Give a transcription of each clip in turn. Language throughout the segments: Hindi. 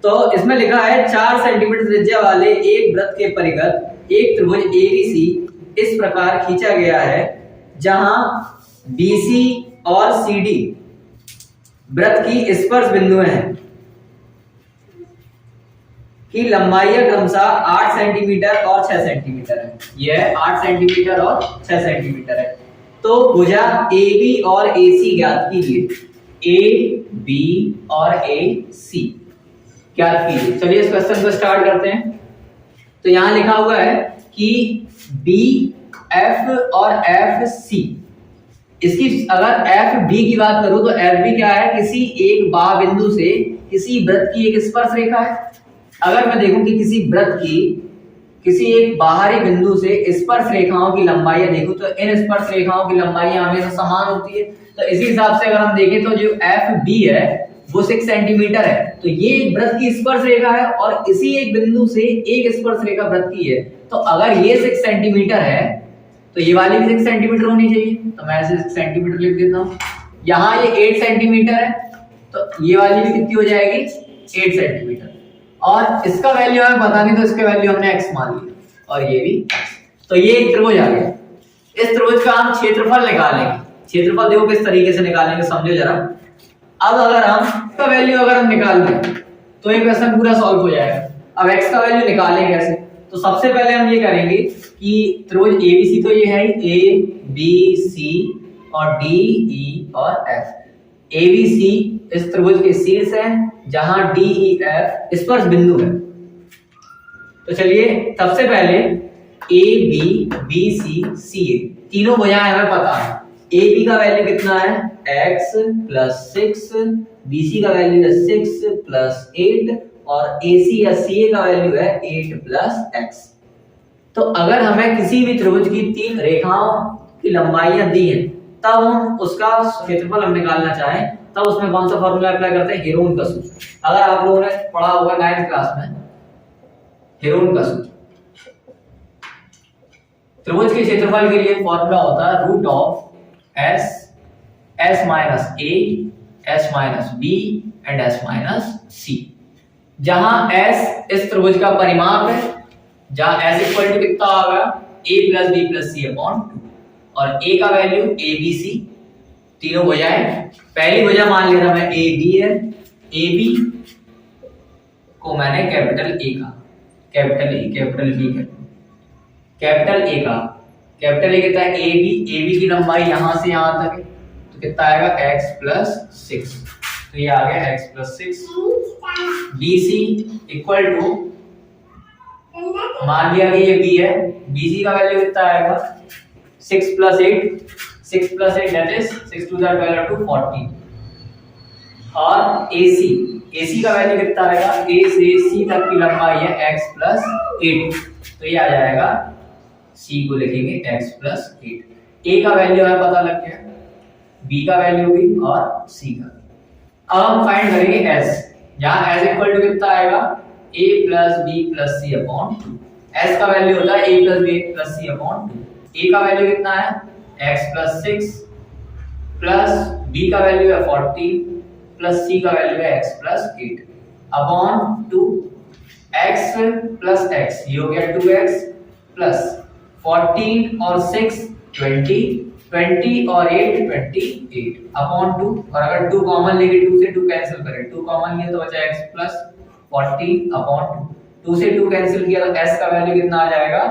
तो इसमें लिखा है 4 सेंटीमीटर त्रिज्या वाले एक वृत्त के परिगत एक त्रिभुज एबीसी इस प्रकार खींचा गया है जहां बीसी और सीडी वृत्त की स्पर्श बिंदुएं हैं की लंबाई क्रमशः 8 सेंटीमीटर और 6 सेंटीमीटर है। यह 8 सेंटीमीटर और 6 सेंटीमीटर है। तो भुजा ए बी और ए सी ज्ञात कीजिए। ए बी और ए सी ज्ञात कीजिए। चलिए इस क्वेश्चन को स्टार्ट करते हैं। तो यहां लिखा हुआ है कि बी एफ और एफ सी, इसकी अगर एफ बी की बात करूं तो एफ बी क्या है, किसी एक बाह बिंदु से किसी वृत्त की एक स्पर्श रेखा है। अगर मैं देखूं कि किसी वृत्त की किसी एक बाहरी बिंदु से स्पर्श रेखाओं की लंबाई देखूं तो इन स्पर्श रेखाओं की लंबाई हमेशा समान होती है। तो इसी हिसाब से अगर हम देखें तो जो एफ बी है वो 6 सेंटीमीटर है। तो ये एक वृत्त की स्पर्श रेखा है और इसी एक बिंदु से एक स्पर्श रेखा वृत्त की है। तो अगर ये 6 सेंटीमीटर है तो ये वाली भी 6 सेंटीमीटर होनी चाहिए। तो मैं ऐसे 6 सेंटीमीटर लिख देता हूँ। यहाँ ये 8 सेंटीमीटर है तो ये वाली भी कितनी हो जाएगी, 8 सेंटीमीटर। और इसका वैल्यू हमें पता नहीं तो इसके वैल्यू हमने x मान लिया और ये भी x। तो ये एक त्रिभुज आ गया। इस त्रिभुज का हम क्षेत्रफल निकालेंगे। क्षेत्रफल देखो किस तरीके से निकालेंगे, समझो जरा। अब अगर हम इसका वैल्यू अगर हम निकाल दें तो ये क्वेश्चन पूरा सॉल्व हो जाएगा। अब x का वैल्यू निकालेंगे कैसे, तो सबसे पहले हम ये करेंगे कि त्रिभुज ABC तो ये है A B C और D E और F। ABC इस त्रिभुज के शीर्ष है जहां D E F स्पर्श बिंदु है। तो चलिए सबसे पहले A B B C C A तीनों भुजाएं हमें पता है। AB का वैल्यू कितना है, x प्लस 6, BC का वैल्यू है 6 प्लस 8 और AC या CA का वैल्यू है 8 प्लस x। तो अगर हमें किसी भी त्रिभुज की 3 रेखाओं की लंबाइयां दी हैं तब हम उसका क्षेत्रफल हम निकालना चाहें तब उसमें कौन सा फॉर्मूला अप्लाई करते हैं, हेरोन का सूत्र। अगर आप लोगों ने पढ़ा होगा 9th क्लास में हेरोन का सूत्र। त्रिभुज के क्षेत्रफल के लिए फॉर्मूला होता है root of s minus a, s minus b and s minus c। जहां s इस त्रिभुज का परिमाप है, जहां s इक्वल टू कितना होगा, a plus b plus c upon 2 और a का वैल्यू a b c तीनों भुजाएं। पहली भुजा मान लिया था मैं a b है, a b को मैंने कैपिटल A का, capital A capital B capital A का, कैपिटल A कितना है a b की लंबाई यहां से यहां तक है तो कितना आएगा x प्लस 6। तो ये आ गया x plus 6। BC equal to, मान लिया कि ये B है, BC का वैल्यू कितना आएगा 6 plus 8, 6 plus 8 that is 6 to the 12 to 14। और AC का वैल्यू कितना आएगा, A से C तक की लंबाई है x प्लस 8 तो ये आ जाएगा, C को लिखेंगे x प्लस 8। A का वैल्यू हमें पता लग गया, B का वैल्यू भी और C का। अब हम फाइंड करेंगे S, जहां S इक्वल टू कितना आएगा a plus b plus c upon 2। s का वैल्यू होता है a plus b plus c upon 2। a का वैल्यू कितना है x प्लस 6 प्लस b का वैल्यू है 14 प्लस c का वैल्यू है x plus 8 upon 2 x plus x, ये हो गया 2x प्लस 14 और 6 20, 20 और 8 28 अपॉन 2। और अगर 2 कॉमन लेके 2 से 2 कैंसिल करें, 2 कॉमन लिए तो बचा x प्लस 14 अपॉन 2 से 2 कैंसिल किया तो s का वैल्यू कितना आ जाएगा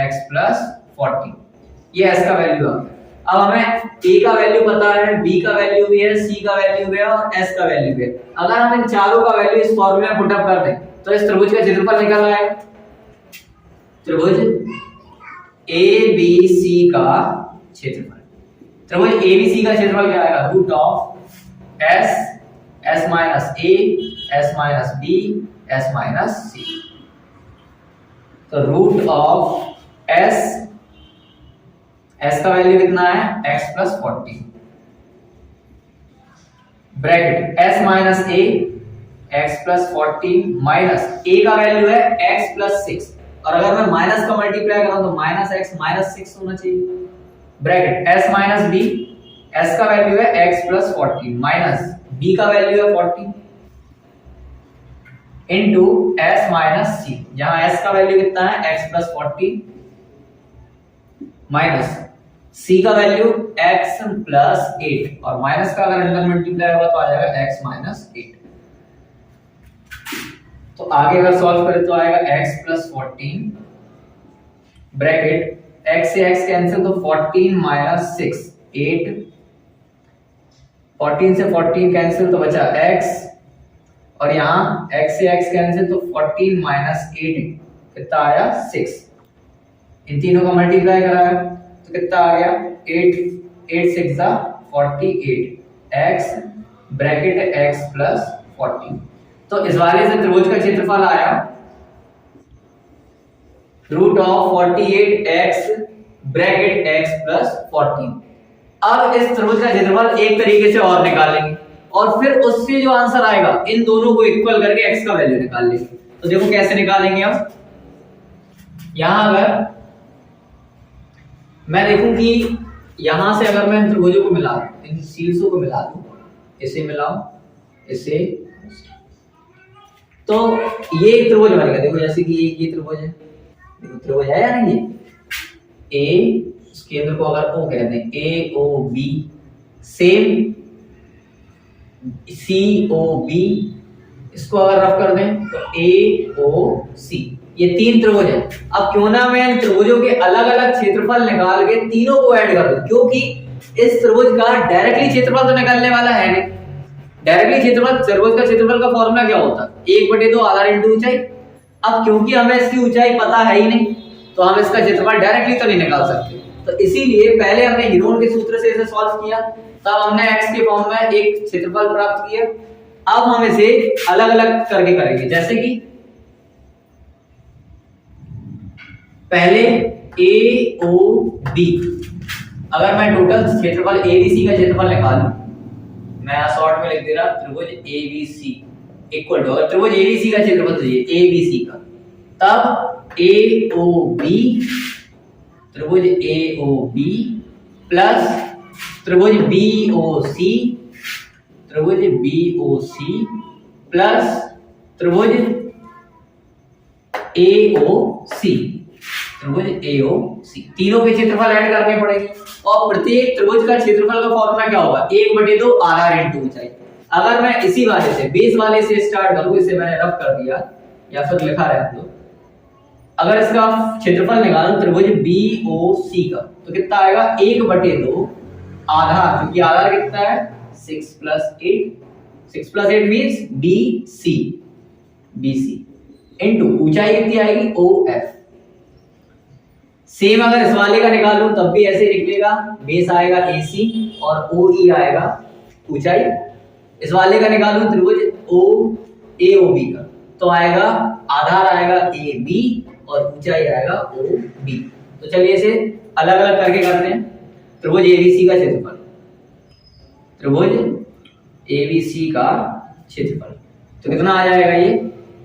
x प्लस 14। ये s का वैल्यू आ गया। अब हमें a का वैल्यू पता है, b का वैल्यू भी है, c का वैल्यू भी है और s का वैल्यू भी है। अगर हम इन चारों का वैल्यू इस फॉर्मूले में पुट अप कर दें तो इस त्रिभुज का क्षेत्रफल निकल आएगा। त्रिभुज ABC का क्षेत्रफल, त्रिभुज ABC का क्षेत्रफल क्या आएगा, root of s minus a, s minus b, s minus c। तो रूट ऑफ s का वैल्यू कितना है x plus 14 bracket s minus a x plus 14 minus a का वैल्यू है x प्लस 6 और अगर मैं माइनस का मल्टीप्लाई करूं तो माइनस x माइनस 6 होना चाहिए bracket s minus b, s का वैल्यू है x प्लस 14 माइनस b का वैल्यू है 14। इंटू एस माइनस सी, जहां एस का वैल्यू कितना है एक्स प्लस 40 माइनस सी का वैल्यू एक्स प्लस 8 और माइनस का अगर अंदर मल्टीप्लाई होगा तो आ जाएगा एक्स माइनस 8। तो आगे अगर सॉल्व करें तो आएगा x प्लस 14 ब्रैकेट x से x कैंसिल तो 14 माइनस 6 8, 14 से 14 कैंसिल तो बचा x और यहाँ x से x कैंसिल तो 14 माइनस 8 कितना आया 6। इन तीनों का मल्टीप्लाई कराया तो कितना आ गया 8 8 6 48 x ब्रैकेट x प्लस 14। तो इस वाले से त्रिभुज का क्षेत्रफल आया root of 48x bracket x plus 14। अब इस त्रिभुज का क्षेत्रफल एक तरीके से और निकालेंगे और फिर उससे जो आंसर आएगा इन दोनों को इक्वल करके x का वैल्यू निकाल लेंगे। तो देखो कैसे निकालेंगे। अब यहां अगर मैं देखूं कि यहां से अगर मैं इन त्रिभुजों को मिला दूं, इन शीर्षों को मिला दूं, इसे मिलाऊं इसे, तो ये एक त्रिभुज बनेगा। देखो जैसे कि ये त्रिभुज है, देखो त्रिभुज है या नहीं, ये ए इस केंद्र को अगर ओ कहते हैं ए ओ बी, सेम सी ओ बी, इसको अगर रफ कर दें तो ए ओ सी, ये तीन त्रिभुज है। अब क्यों ना मैं इन त्रिभुजों के अलग अलग क्षेत्रफल निकाल के तीनों को ऐड कर दूं, क्योंकि इस त्रिभुज का डायरेक्टली क्षेत्रफल तो निकालने वाला है नहीं। डायरेक्टली क्षेत्रफल, त्रिभुज का क्षेत्रफल का फॉर्मूला क्या होता है 1/2 आधार इंटू ऊंचाई। अब क्योंकि हमें इसकी ऊंचाई पता है ही नहीं तो हम इसका क्षेत्रफल डायरेक्टली तो नहीं निकाल सकते। तो इसीलिए पहले हमने हीरोन के सूत्र से इसे सॉल्व किया, तब हमने x के फॉर्म में एक क्षेत्रफल प्राप्त किया। अब हम इसे अलग अलग करके करेंगे, जैसे कि पहले ए ओ बी, अगर मैं टोटल क्षेत्रफल एबीसी का क्षेत्रफल निकालूं, मैं शॉर्ट में लिख दे रहा त्रिभुज एबीसी इक्वल टू, अगर त्रिभुज एबीसी का क्षेत्रफल चाहिए एबीसी का, तब एओबी त्रिभुज एओबी प्लस त्रिभुज बीओसी, त्रिभुज बीओसी प्लस त्रिभुज एओसी, त्रिभुज एओसी, तीनों के क्षेत्रफल ऐड करने पड़ेंगे। और प्रत्येक त्रिभुज का क्षेत्रफल का फॉर्मूला क्या होगा 1/2 आधार इंटू ऊंचाई। अगर मैं इसी वाले से बेस वाले से स्टार्ट करूं, इसे मैंने रफ कर दिया या फिर लिखा रहे हम लोग, अगर इसका क्षेत्रफल निकालूं त्रिभुज बीओसी का तो कितना आएगा 1/2 आधार, क्योंकि आधार कितना है 6 + 8, 6 + 8 मींस बीसी, बीसी इनटू ऊंचाई कितनी आएगी ओएफ। सेम अगर इस वाले का निकालूं तब भी ऐसे निकलेगा, बेस आएगा एसी और ओई आएगा ऊंचाई। इस वाले का निकालूं त्रिभुज ओ एओबी का तो आएगा आधार आएगा ए बी और ऊंचाई आएगा ओ बी। तो चलिए इसे अलग अलग करके करते हैं। त्रिभुज एबीसी का क्षेत्रफल, त्रिभुज एबीसी का क्षेत्रफल तो कितना आ जाएगा ये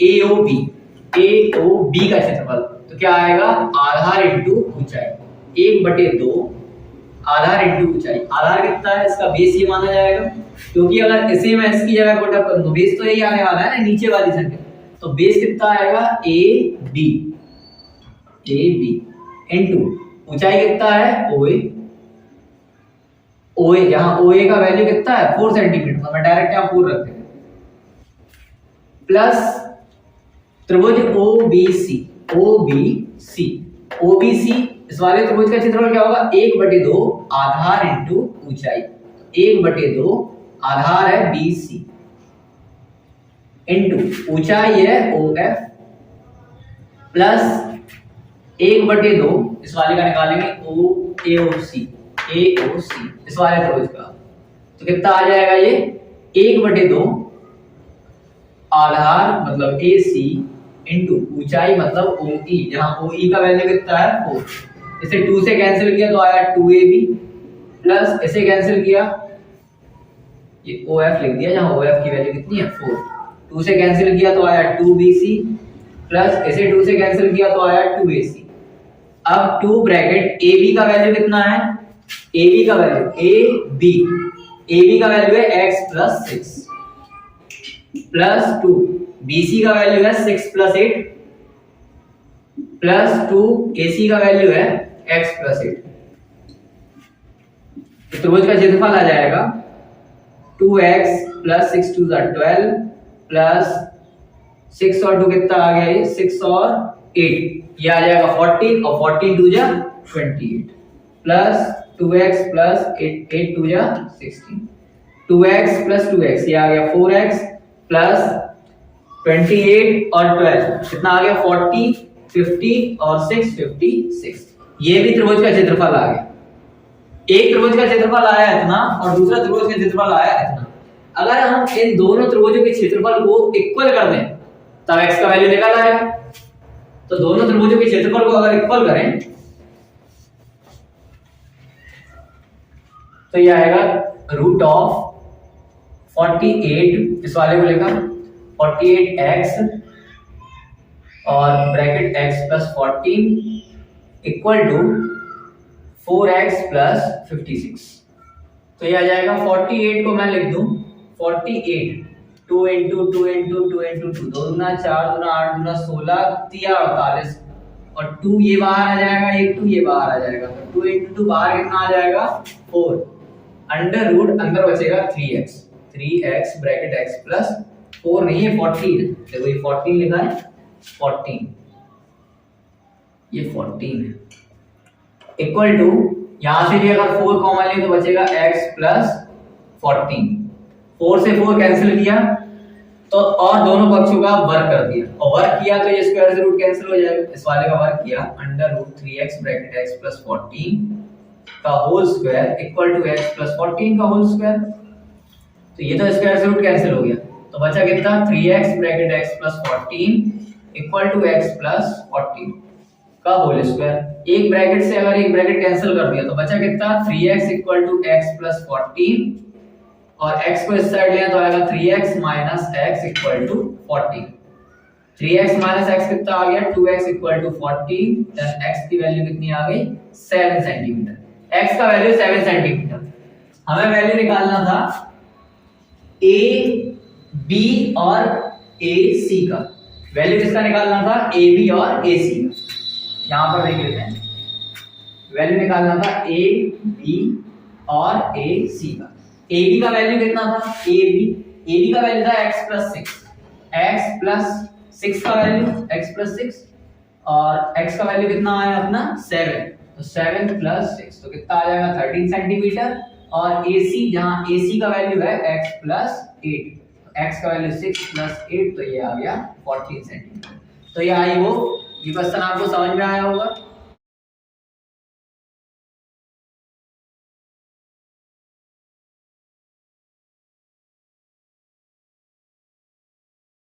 एओबी, एओबी का क्षेत्रफल तो क्या आएगा आधार इंटू ऊंचाई 1/2 आधार इंटू ऊंचाई। आधार कितना है इसका बेस ये माना जाएगा, क्योंकि अगर इसे मैं इसकी जगह पुट अप करूं तो बेस तो यही आने वाला है ना नीचे वाली संख्या, तो बेस कितना आएगा ए बी इनटू ऊंचाई कितना है ओए, ओए जहां ओए का वैल्यू कितना है 4 सेंटीमीटर, तो मैं डायरेक्ट यहां 4 रख देंगे, प्लस त्रिभुज ओबीसी, ओबीसी, ओबीसी इस वाले त्रिभुज का क्षेत्रफल क्या होगा 1/2 आधार इंटू ऊंचाई, 1/2 आधार है बीसी इंटू ऊंचाई है ओएफ प्लस 1/2 इस वाले का निकालेंगे ओ एओसी, एओसी इस वाले त्रिभुज का तो कितना आ जाएगा ये 1/2 आधार मतलब एसी इंटू ऊंचाई मतलब ओई, जहां ओई का वैल्यू कितना है 4, इसे 2 से कैंसिल किया तो आया 2ab प्लस इसे कैंसिल किया ये OF लिख दिया जहां OF की वैल्यू कितनी है 4, 2 से कैंसिल किया तो आया 2BC प्लस इसे 2 से कैंसिल किया तो आया 2AC। अब 2 ब्रैकेट AB का वैल्यू कितना है, AB का वैल्यू AB का वैल्यू है x + 6 प्लस 2, BC का वैल्यू है 6 प्लस 8 प्लस 2, AC का वैल्यू है x प्लस 8। तो त्रिभुज का क्षेत्रफल आ जाएगा 2x प्लस 6 2 12 प्लस 6 और 2 कितना आ गया, ये 6 और 8, ये आ जाएगा 14 और 14 2 जा 28 प्लस 2x प्लस 8 2 जा 16, 2x प्लस 2x ये आ गया 4x प्लस 28 और 12 कितना आ गया 40 50 और 6 56। ये भी त्रिभुज का क्षेत्रफल आ गया। एक त्रिभुज का क्षेत्रफल आया इतना और दूसरा त्रिभुज का क्षेत्रफल आया इतना। अगर हम इन दोनों त्रिभुजों के क्षेत्रफल को इक्वल कर दें तब x का वैल्यू निकल आएगा। तो दोनों त्रिभुजों के क्षेत्रफल को अगर इक्वल करें तो ये आएगा रूट ऑफ 48, इस वाले को लिखा 48x और bracket x plus 14 equal to 4x plus 56। तो ये आ जाएगा 48 को मैं लिख दूं 48 2 इंटू 2 इंटू 2 इंटू 2 2 दूना 4 दूना 8 दूना 16 3 48 और 2 ये बाहर आ जाएगा, एक 2 ये बाहर आ जाएगा, तो 2 इंटू 2 बाहर कितना आ जाएगा 4 अंडर रूट अंदर बचेगा 3x ब्रैकेट x प्लस 4 नहीं है 14, देखो ये 14 लिखा है 14, ये 14 है इक्वल टू यहां से भी अगर 4 कॉमन ले तो बचेगा x प्लस 14, 4 से 4 कैंसिल किया तो और दोनों पक्षों का वर्ग कर दिया और वर्ग किया तो ये स्क्वायर से रूट कैंसिल हो जाएगा, इस वाले का वर्ग किया under root 3x bracket x plus 14 का whole square equal to x plus 14 का होल स्क्वायर। तो ये तो स्क्वायर से रूट कैंसिल हो गया तो बचा कितना 3x bracket x plus 14 equal to x plus 14 का होल स्क्वायर। एक ब्रैकेट से अगर एक ब्रैकेट कैंसिल कर दिया तो बचा कितना 3x equal to x plus 14 और x को इस साइड लिया तो आएगा 3x minus x equal to 14, 3x minus x कितना आ गया 2x equal to 14, then x की वैल्यू कितनी आ गई 7 सेंटीमीटर, x का वैल्यू 7 सेंटीमीटर। हमें वैल्यू निकालना था a b और ac का, वैल्यू किसका निकालना था a b और ac का, यहां पर देख लेते हैं वैल्यू निकालना था a b और ac का। AB का वैल्यू कितना था AB का वैल्यू था x प्लस 6 का वैल्यू x प्लस 6 और x का वैल्यू कितना आया अपना 7, तो 7 प्लस 6 तो कितना आ जाएगा 13 सेंटीमीटर और AC जहां AC का वैल्यू है x प्लस 8, x का वैल्यू 6 प्लस 8 तो ये आ गया 14 सेंटीमीटर। तो ये आई वो ये क्वेश्चन आपको समझ में आया होगा।